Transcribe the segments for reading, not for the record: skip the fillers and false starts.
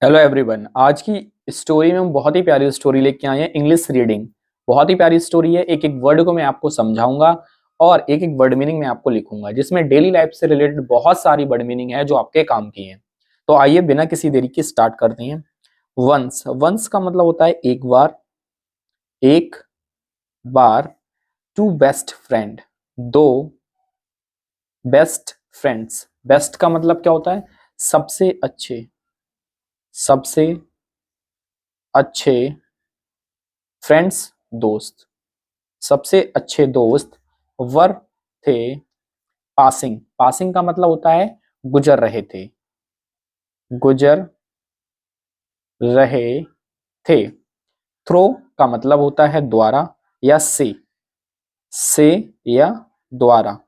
Hello everyone. आज की story में हम बहुत ही प्यारी स्टोरी लेके आए हैं। इंग्लिश रीडिंग बहुत ही प्यारी स्टोरी है। एक एक वर्ड को मैं आपको समझाऊंगा और एक एक वर्ड मीनिंग मैं आपको लिखूंगा, जिसमें डेली लाइफ से रिलेटेड बहुत सारी वर्ड मीनिंग है जो आपके काम की है। तो आइए बिना किसी देरी के स्टार्ट करते हैं। वंस वंस का मतलब होता है एक बार, एक बार। टू बेस्ट फ्रेंड, दो बेस्ट फ्रेंड्स। बेस्ट का मतलब क्या होता है? सबसे अच्छे, सबसे अच्छे। फ्रेंड्स दोस्त, सबसे अच्छे दोस्त। वर थे पासिंग, पासिंग का मतलब होता है गुजर रहे थे, गुजर रहे थे। थ्रो का मतलब होता है द्वारा या से या द्वारा।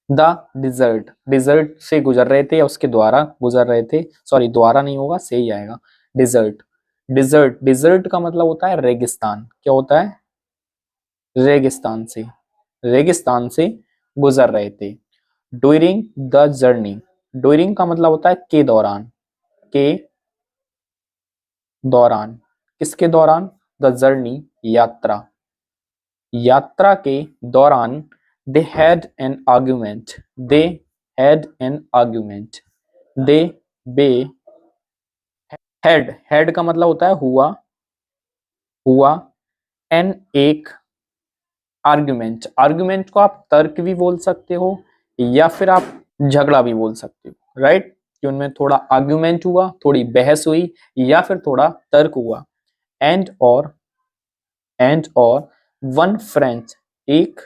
द डिजर्ट, डिजर्ट से गुजर रहे थे या उसके द्वारा गुजर रहे थे। सॉरी, द्वारा नहीं होगा, से ही आएगा। डिजर्ट, डिजर्ट, डिजर्ट का मतलब होता है रेगिस्तान। क्या होता है? रेगिस्तान से, रेगिस्तान से गुजर रहे थे। ड्यूरिंग द जर्नी, ड्यूरिंग का मतलब होता है के दौरान, के दौरान। किसके दौरान? द जर्नी, यात्रा, यात्रा के दौरान। They had an argument, they had an argument. They बे हैड, हैड का मतलब होता है हुआ, हुआ। एन एक आर्ग्यूमेंट, आर्ग्यूमेंट को आप तर्क भी बोल सकते हो या फिर आप झगड़ा भी बोल सकते हो, राइट? कि उनमें थोड़ा आर्ग्यूमेंट हुआ, थोड़ी बहस हुई या फिर थोड़ा तर्क हुआ। एंड और वन फ्रेंड, एक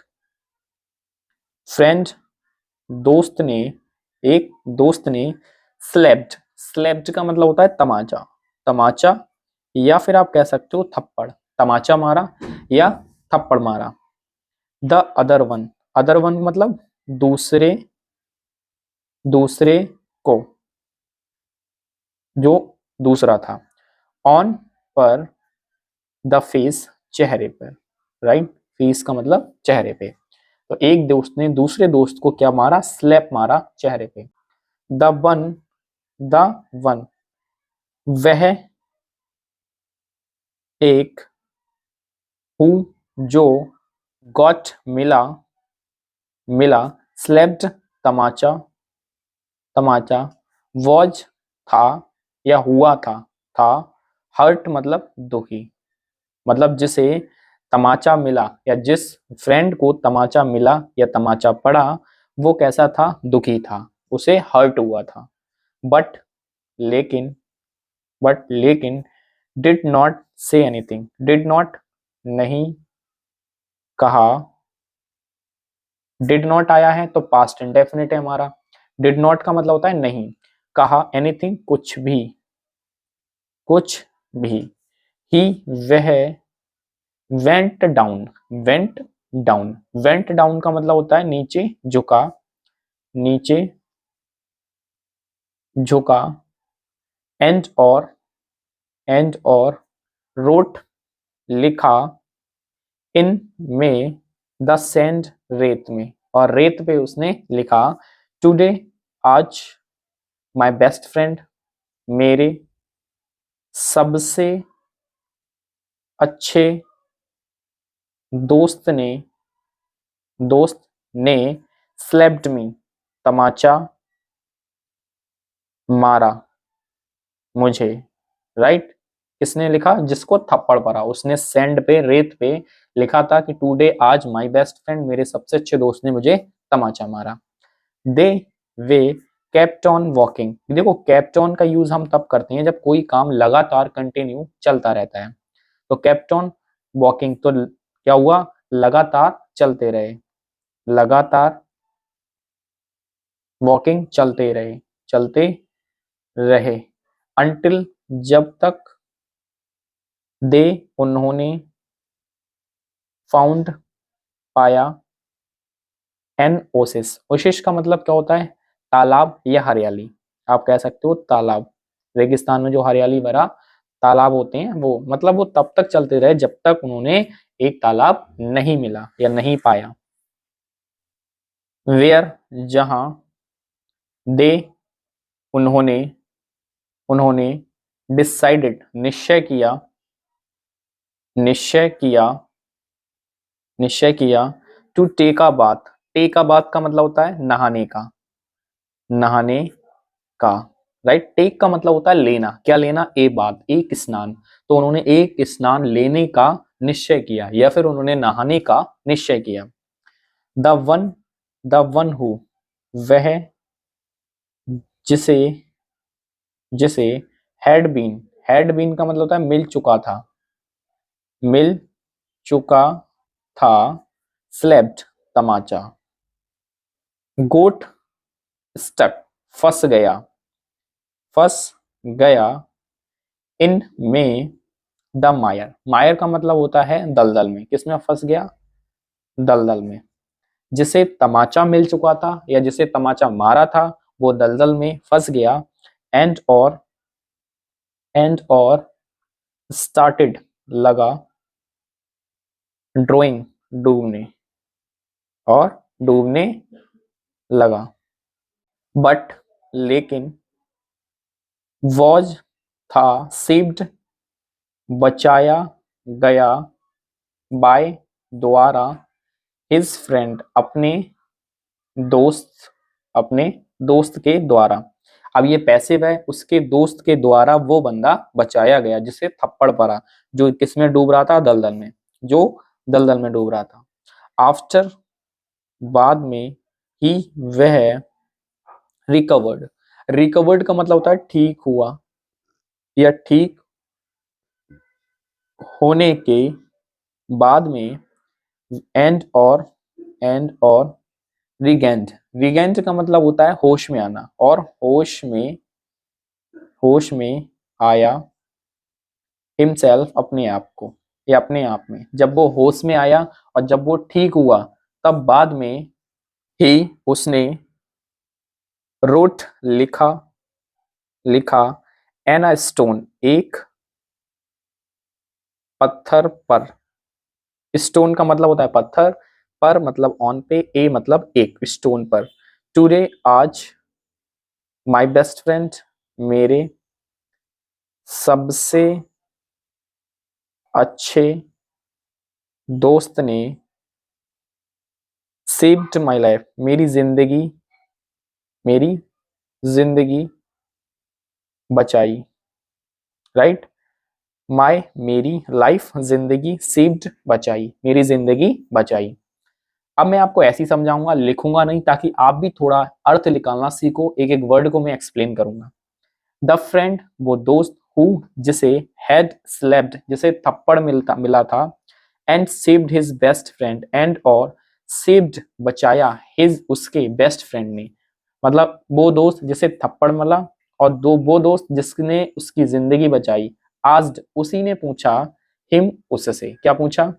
फ्रेंड, दोस्त ने, एक दोस्त ने स्लेप्ट, स्लेप्ट का मतलब होता है तमाचा, तमाचा या फिर आप कह सकते हो थप्पड़। तमाचा मारा या थप्पड़ मारा। द अदर वन मतलब दूसरे, दूसरे को, जो दूसरा था। ऑन पर, द फेस चेहरे पर, राइट? फेस का मतलब चेहरे पे। तो एक दोस्त ने दूसरे दोस्त को क्या मारा? स्लैप मारा चेहरे पे। द वन, द वन वह एक, हु जो, गॉट मिला, मिला। Slapped Tamasha, Tamasha. वॉज था या हुआ था। हर्ट मतलब दुखी, मतलब जिसे तमाचा मिला या जिस फ्रेंड को तमाचा मिला या तमाचा पड़ा वो कैसा था? दुखी था, उसे हर्ट हुआ था। बट लेकिन, बट लेकिन did not say anything, did not नहीं कहा। डिड नॉट आया है तो पास्ट इंडेफिनिट है हमारा। डिड नॉट का मतलब होता है नहीं कहा, एनीथिंग कुछ भी, कुछ भी। ही वह, went down, went down, went down का मतलब होता है नीचे झुका, नीचे झुका। एंड और, एंड और रोट लिखा। इन में, द सैंड रेत में, और रेत पे उसने लिखा। टुडे आज, माय बेस्ट फ्रेंड मेरे सबसे अच्छे दोस्त ने, दोस्त ने स्लैप्ड मी तमाचा मारा मुझे, राइट? किसने लिखा? जिसको थप्पड़ पड़ा उसने सैंड पे, रेत पे लिखा था कि टुडे आज माय बेस्ट फ्रेंड मेरे सबसे अच्छे दोस्त ने मुझे तमाचा मारा। दे वे केप्ट ऑन वॉकिंग, देखो केप्ट ऑन का यूज हम तब करते हैं जब कोई काम लगातार कंटिन्यू चलता रहता है। तो केप्ट ऑन वॉकिंग तो क्या हुआ? लगातार चलते रहे, लगातार वॉकिंग चलते रहे, चलते रहे। अंटिल जब तक। दे उन्होंने, फाउंड पाया। एन ओसिस, ओसिस का मतलब क्या होता है? तालाब या हरियाली, आप कह सकते हो तालाब। रेगिस्तान में जो हरियाली भरा तालाब होते हैं वो, मतलब वो तब तक चलते रहे जब तक उन्होंने एक तालाब नहीं मिला या नहीं पाया। वेयर जहां। दे उन्होंने, उन्होंने डिसाइडेड निश्चय किया to take a bath. Take a bath का मतलब होता है नहाने का, राइट। टेक का मतलब होता है लेना। क्या लेना? ए बाथ, एक स्नान। तो उन्होंने एक स्नान लेने का निश्चय किया या फिर उन्होंने नहाने का निश्चय किया। द वन हु, वह जिसे जिसे हैड बीन का मतलब होता है मिल चुका था। स्लेप्ट, तमाचा। गोट स्टक, फंस गया इन में द मायर का मतलब होता है दलदल में। किसमें फंस गया? दलदल में। जिसे तमाचा मिल चुका था या जिसे तमाचा मारा था वो दलदल में फंस गया। एंड और स्टार्टेड, लगा ड्रोइंग, डूबने लगा। बट, लेकिन, वॉज था, सेव्ड, बचाया गया, बाय, द्वारा, हिज फ्रेंड, अपने दोस्त के द्वारा। अब ये पैसिव है, उसके दोस्त के द्वारा वो बंदा बचाया गया जिसे थप्पड़ पड़ा, जो किसमें डूब रहा था? दलदल में डूब रहा था। आफ्टर, बाद में, ही, वह, रिकवर्ड का मतलब होता है ठीक हुआ या ठीक होने के बाद में। एंड और रिगेंट का मतलब होता है होश में आना, और होश में आया हिमसेल्फ, अपने आप को या अपने आप में। जब वो होश में आया और जब वो ठीक हुआ तब बाद में ही उसने रोट, लिखा एन अ स्टोन, एक पत्थर पर। स्टोन का मतलब होता है पत्थर, पर मतलब ऑन पे, ए मतलब एक, स्टोन पर। टुडे, आज, माय बेस्ट फ्रेंड, मेरे सबसे अच्छे दोस्त ने सेव्ड माय लाइफ, मेरी जिंदगी बचाई, राइट। मेरी लाइफ, जिंदगी, सेव्ड, बचाई, मेरी जिंदगी बचाई। अब मैं आपको ऐसी समझाऊंगा, लिखूंगा नहीं, ताकि आप भी थोड़ा अर्थ निकालना सीखो। एक एक वर्ड को मैं एक्सप्लेन करूंगा। द फ्रेंड, वो दोस्त, हु, जिसे, हैड स्लेप्ड, जिसे थप्पड़ मिला था, and saved his best friend, and और सेव्ड, बचाया, हिज, उसके, बेस्ट फ्रेंड ने, मतलब वो दोस्त जिसे थप्पड़ मिला और वो दोस्त जिसने उसकी जिंदगी बचाई। आस्क्ड, उसी ने पूछा, हिम, उससे। क्या पूछा?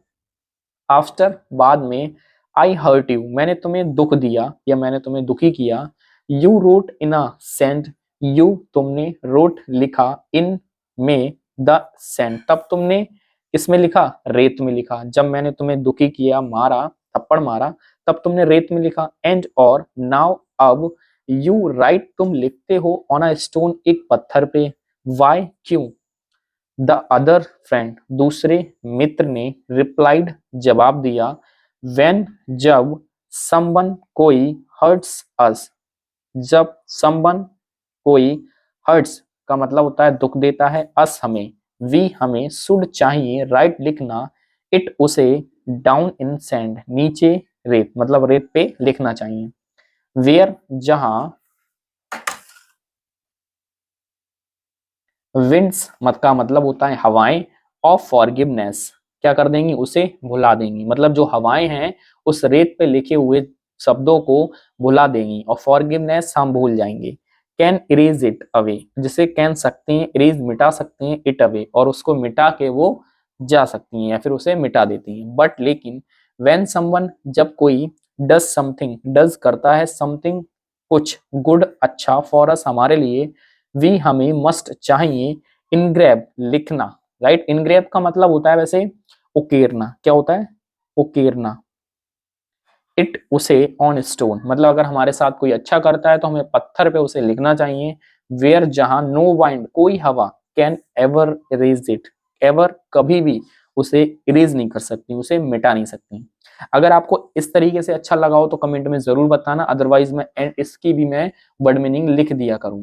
आफ्टर, बाद में, आई हर्ट यू, मैंने तुम्हें दुख दिया या मैंने तुम्हें दुखी किया। You wrote in a send, you, तुमने, रोट, लिखा, इन में, द सेंड, तब तुमने किसमें लिखा? रेत में लिखा। जब मैंने तुम्हें दुखी किया, मारा, थप्पड़ मारा, तब तुमने रेत में लिखा। एंड और नाउ, अब, यू राइट, तुम लिखते हो, ऑन अ स्टोन, एक पत्थर पे। वाई, क्यों? द अदर फ्रेंड, दूसरे मित्र ने, रिप्लाइड, जवाब दिया, व्हेन, जब, समवन, कोई, हर्ट्स अस, जब समवन, कोई, हर्ट्स का मतलब होता है दुख देता है, अस, हमें, वी, हमें, शुड, चाहिए, राइट, लिखना, इट, उसे, डाउन इन सैंड, नीचे रेत, मतलब रेत पे लिखना चाहिए। वेयर, जहां, विंड्स मत का मतलब होता है हवाएं, ऑफ फॉरगिवनेस, क्या कर देंगी? उसे भुला देंगी, मतलब जो हवाएं हैं उस रेत पे लिखे हुए शब्दों को भुला देंगी, और फॉरगिवनेस हम भूल जाएंगे। कैन इरेज इट अवे, जिसे कैन सकते हैं, इरेज मिटा सकते हैं, इट अवे, और उसको मिटा के वो जा सकती हैं या फिर उसे मिटा देती हैं। बट, लेकिन, व्हेन समवन, जब कोई, डज समथिंग, डज करता है, समथिंग, कुछ, गुड, अच्छा, फॉर अस, हमारे लिए, वी, हमें, मस्ट, चाहिए, इनग्रेव, लिखना, राइट। इनग्रेव का मतलब होता है वैसे उकेरना। क्या होता है? उकेरना। इट, उसे, ऑन स्टोन, मतलब अगर हमारे साथ कोई अच्छा करता है तो हमें पत्थर पे उसे लिखना चाहिए। वेयर जहां नो वाइंड कोई हवा can ever erase it, ever कभी भी उसे इरेज नहीं कर सकती, उसे मिटा नहीं सकती। अगर आपको इस तरीके से अच्छा लगा हो तो कमेंट में जरूर बताना, अदरवाइज मैं इसकी भी मैं वर्ड मीनिंग लिख दिया करूंगा।